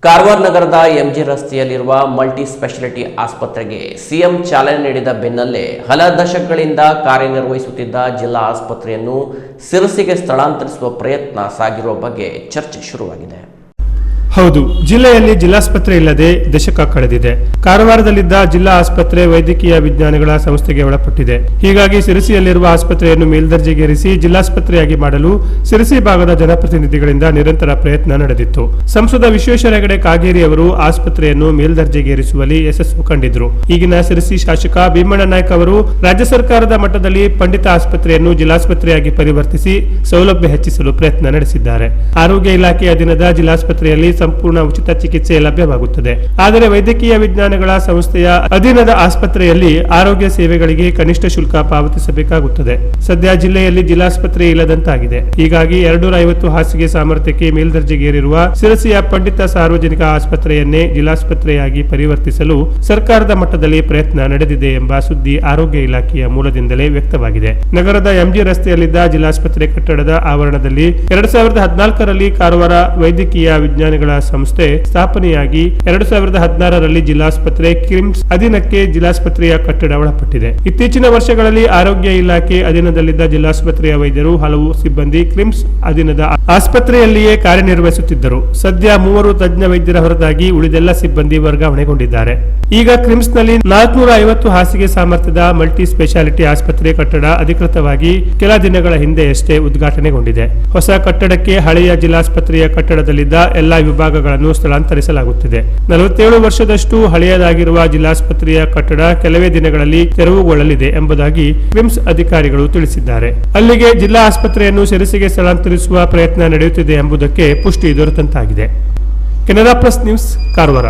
ಕಾರವಾರ ನಗರದ ಎಂಜಿ ರಸ್ತೆಯಲ್ಲಿರುವ multi speciality ಆಸ್ಪತ್ರೆಗೆ ಸಿಎಂ ಚಾಲನೆ ನೀಡಿದ ಬೆನ್ನಲ್ಲೇ ಹಲ ದಶಕಗಳಿಂದ ಕಾರ್ಯನಿರ್ವಹಿಸುತ್ತಿದ್ದ ಜಿಲ್ಲಾ ಆಸ್ಪತ್ರೆಯನ್ನು ಸಿರಸಿಗೆ ಸ್ಥಳಾಂತರಿಸುವ ಪ್ರಯತ್ನ ಸಾಗಿರುವ ಬಗ್ಗೆ ಚರ್ಚೆ ಶುರುವಾಗಿದೆ. ಹೌದು, ಜಿಲ್ಲೆಯಲ್ಲಿ ಜಿಲ್ಲಾಸ್ಪತ್ರೆ ಇಲ್ಲದೆ ದಶಕ ಕಳೆದಿದೆ. ಕಾರವಾರದಲ್ಲಿದ್ದ ಜಿಲ್ಲಾ ಆಸ್ಪತ್ರೆ ವೈದ್ಯಕೀಯ ವಿಜ್ಞಾನಗಳ ಸಂಸ್ಥೆಗೆ ಒಳಪಟ್ಟಿದೆ. ಹೀಗಾಗಿ ಸಿರಸಿಯಲ್ಲಿರುವ ಆಸ್ಪತ್ರೆಯನ್ನು ಮೇಲ್ದರ್ಜೆಗೇರಿಸಿ ಜಿಲ್ಲಾಸ್ಪತ್ರೆಯಾಗಿ ಮಾಡಲು ಸಿರಸಿ ಭಾಗದ ಜನಪ್ರತಿನಿಧಿಗಳಿಂದ ನಿರಂತರ ಪ್ರಯತ್ನ ನಡೆದಿತ್ತು. ಸಂಸದ ವಿಶ್ವೇಶ್ವರ ಹೆಗಡೆ ಕಾಗೇರಿ ಅವರು ಆಸ್ಪತ್ರೆಯನ್ನು ಮೇಲ್ದರ್ಜೆಗೇರಿಸುವಲ್ಲಿ ಯಶಸ್ಸು ಕಂಡಿದ್ರು. ಈಗಿನ ಸಿರಸಿ ಶಾಸಕ ಭೀಮಣ್ಣ ನಾಯ್ಕ ಅವರು ರಾಜ್ಯ ಸರ್ಕಾರದ ಮಟ್ಟದಲ್ಲಿ ಪಂಡಿತ ಆಸ್ಪತ್ರೆಯನ್ನು ಜಿಲ್ಲಾಸ್ಪತ್ರೆಯಾಗಿ ಪರಿವರ್ತಿಸಿ ಸೌಲಭ್ಯ ಹೆಚ್ಚಿಸಲು ಪ್ರಯತ್ನ ನಡೆಸಿದ್ದಾರೆ. ಆರೋಗ್ಯ ಇಲಾಖೆಯ ಅಧೀನದ ಜಿಲ್ಲಾಸ್ಪತ್ರೆಯಲ್ಲಿ ಸಂಪೂರ್ಣ ಉಚಿತ ಚಿಕಿತ್ಸೆ ಲಭ್ಯವಾಗುತ್ತದೆ. ಆದರೆ ವೈದ್ಯಕೀಯ ವಿಜ್ಞಾನಗಳ ಸಂಸ್ಥೆಯ ಅಧೀನದ ಆಸ್ಪತ್ರೆಯಲ್ಲಿ ಆರೋಗ್ಯ ಸೇವೆಗಳಿಗೆ ಕನಿಷ್ಠ ಶುಲ್ಕ ಪಾವತಿಸಬೇಕಾಗುತ್ತದೆ. ಸದ್ಯ ಜಿಲ್ಲೆಯಲ್ಲಿ ಜಿಲ್ಲಾಸ್ಪತ್ರೆ ಇಲ್ಲದಂತಾಗಿದೆ. ಹೀಗಾಗಿ 250 ಹಾಸಿಗೆ ಸಾಮರ್ಥ್ಯಕ್ಕೆ ಮೇಲ್ದರ್ಜೆಗೇರಿರುವ ಸಿರಸಿಯ ಪಂಡಿತ ಸಾರ್ವಜನಿಕ ಆಸ್ಪತ್ರೆಯನ್ನೇ ಜಿಲ್ಲಾಸ್ಪತ್ರೆಯಾಗಿ ಪರಿವರ್ತಿಸಲು ಸರ್ಕಾರದ ಮಟ್ಟದಲ್ಲಿ ಪ್ರಯತ್ನ ನಡೆದಿದೆ ಎಂಬ ಸುದ್ದಿ ಆರೋಗ್ಯ ಇಲಾಖೆಯ ಮೂಲದಿಂದಲೇ ವ್ಯಕ್ತವಾಗಿದೆ. ನಗರದ ಎಂಜಿ ರಸ್ತೆಯಲ್ಲಿದ್ದ ಜಿಲ್ಲಾಸ್ಪತ್ರೆ ಕಟ್ಟಡದ ಆವರಣದಲ್ಲಿ 2014ರಲ್ಲಿ ಕಾರವಾರ ವೈದ್ಯಕೀಯ ವಿಜ್ಞಾನಗಳ ಸಂಸ್ಥೆ ಸ್ಥಾಪನೆಯಾಗಿ 2016ರಲ್ಲಿ ಜಿಲ್ಲಾಸ್ಪತ್ರೆ ಕಿಮ್ಸ್ ಅಧೀನಕ್ಕೆ ಜಿಲ್ಲಾಸ್ಪತ್ರೆಯ ಕಟ್ಟಡ ಒಳಪಟ್ಟಿದೆ. ಇತ್ತೀಚಿನ ವರ್ಷಗಳಲ್ಲಿ ಆರೋಗ್ಯ ಇಲಾಖೆ ಅಧೀನದಲ್ಲಿದ್ದ ಜಿಲ್ಲಾಸ್ಪತ್ರೆಯ ವೈದ್ಯರು ಹಲವು ಸಿಬ್ಬಂದಿ ಕ್ರಿಮ್ಸ್ ಅಧೀನದ ಆಸ್ಪತ್ರೆಯಲ್ಲಿಯೇ ಕಾರ್ಯನಿರ್ವಹಿಸುತ್ತಿದ್ದರು. ಸದ್ಯ 3 ತಜ್ಞ ವೈದ್ಯರ ಹೊರತಾಗಿ ಉಳಿದೆಲ್ಲ ಸಿಬ್ಬಂದಿ ವರ್ಗಾವಣೆಗೊಂಡಿದ್ದಾರೆ. ಈಗ ಕ್ರಿಮ್ಸ್ನಲ್ಲಿ 450 ಹಾಸಿಗೆ ಸಾಮರ್ಥ್ಯದ ಮಲ್ಟಿ ಸ್ಪೆಷಾಲಿಟಿ ಆಸ್ಪತ್ರೆ ಕಟ್ಟಡ ಅಧಿಕೃತವಾಗಿ ಕೆಲ ದಿನಗಳ ಹಿಂದೆಯಷ್ಟೇ ಉದ್ಘಾಟನೆಗೊಂಡಿದೆ. ಹೊಸ ಕಟ್ಟಡಕ್ಕೆ ಹಳೆಯ ಜಿಲ್ಲಾಸ್ಪತ್ರೆಯ ಕಟ್ಟಡದಲ್ಲಿದ್ದ ಎಲ್ಲಾ ವಿಭಾಗಗಳನ್ನು ಸ್ಥಳಾಂತರಿಸಲಾಗುತ್ತಿದೆ. 47 ವರ್ಷದಷ್ಟು ಹಳೆಯದಾಗಿರುವ ಜಿಲ್ಲಾಸ್ಪತ್ರೆಯ ಕಟ್ಟಡ ಕೆಲವೇ ದಿನಗಳಲ್ಲಿ ತೆರವುಗೊಳ್ಳಲಿದೆ ಎಂಬುದಾಗಿ ಕ್ರಿಮ್ಸ್ ಅಧಿಕಾರಿಗಳು ತಿಳಿಸಿದ್ದಾರೆ. ಅಲ್ಲಿಗೆ ಜಿಲ್ಲಾ ಆಸ್ಪತ್ರೆಯನ್ನು ಸಿರಸಿಗೆ ಸ್ಥಳಾಂತರಿಸುವ ಪ್ರಯತ್ನ ನಡೆಯುತ್ತಿದೆ ಎಂಬುದಕ್ಕೆ ಪುಷ್ಟಿ ದೊರೆತಂತಾಗಿದೆ. Canara plus news, Karwar.